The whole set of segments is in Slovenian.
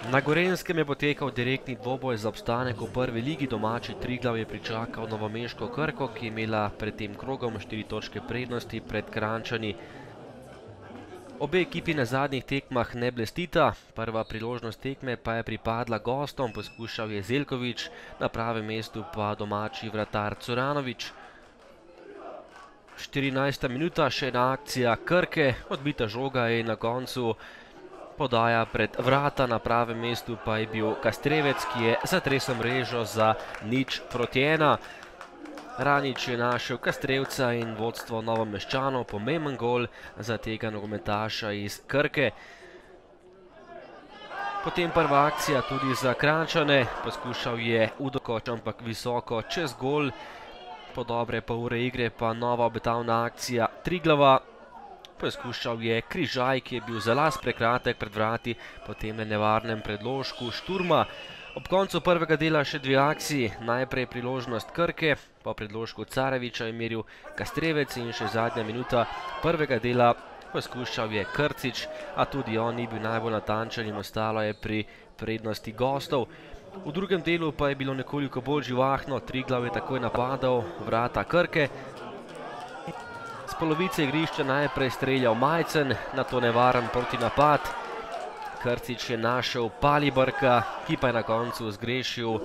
Na Gorenjskem je potekal direktni dvoboj za obstanek v prvi ligi. Domači Triglav je pričakal novomeško Krko, ki je imela pred tem krogom 4 točke prednosti pred Kranjčani. Obe ekipi na zadnjih tekmah ne blestita, prva priložnost tekme pa je pripadla gostom, poskušal je Zeljković, na pravem mestu pa domači vratar Curanović. 14. minuta, še ena akcija Krke, odbita žoga in na koncu podaja pred vrata, na pravem mestu pa je bil Kastrevec, ki je zatresel mrežo za 0:1. Ranić je našel Kastrevca in vodstvo Novomeščanov, pomemben gol za tega nogometaša iz Krke. Potem prva akcija tudi za Kranjčane, poskušal je Udokoč, ampak visoko čez gol. Po dobre pol ure igre pa nova obetavna akcija Triglava. Poskušal je Križaj, ki je bil za las prekratek pred vrati, potem na nevarnem predložku Šturma. Ob koncu prvega dela še dve akciji, najprej priložnost Krke, po predložku Careviča je meril Kastrevec in še zadnja minuta prvega dela poskušal je Krcič, a tudi on ni bil najbolj natančen in ostalo je pri prednosti gostov. V drugem delu pa je bilo nekoliko bolj živahno, Triglav je takoj napadal vrata Krke. Z polovice igrišča najprej streljal Majcen, nato nevaren protinapad. Krcič je našel Palibrka, ki pa je na koncu zgrešil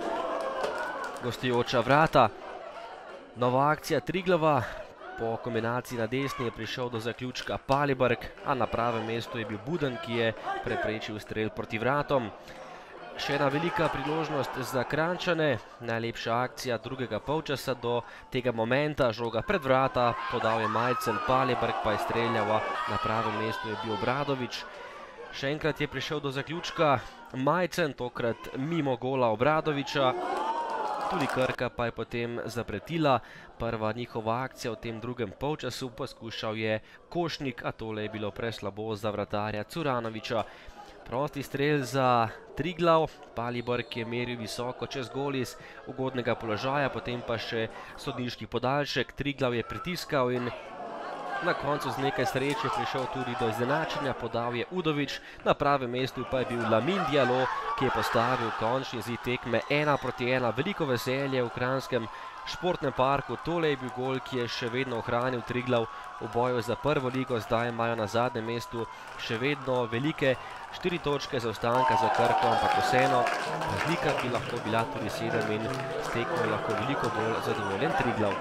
gostujoča vrata. Nova akcija Triglava, po kombinaciji na desni je prišel do zaključka Palibrk, a na pravem mestu je bil Buden, ki je preprečil strel proti vratom. Še ena velika priložnost za Kranjčane, najlepša akcija drugega polčasa do tega momenta, žoga pred vrata, podal je Majcen, Palibrk pa je streljal, na pravem mestu je bil Obradović. Še enkrat je prišel do zaključka Majcen, tokrat mimo gola Obradovića. Tudi Krka pa je potem zapretila. Prva njihova akcija v tem drugem polčasu, poskušal je Košnik, a tole je bilo preslabo za vratarja Curanovića. Prosti strel za Triglav, Palibrk je meril visoko čez gol iz ugodnega položaja, potem pa še sodniški podaljšek. Triglav je pritiskal in na koncu z nekaj sreče prišel tudi do izenačenja, podal je Udović, na pravem mestu pa je bil Lamin Diallo, ki je postavil končni izid tekme 1:1. Veliko veselje v Kranjskem športnem parku, tole je bil gol, ki je še vedno ohranil Triglav v boju za prvo ligo, zdaj imajo na zadnjem mestu še vedno velike 4 točke zaostanka za Krko, ampak vseeno razlika bi lahko bila tudi 7 in s tekmo lahko veliko bolj zadovoljen Triglav.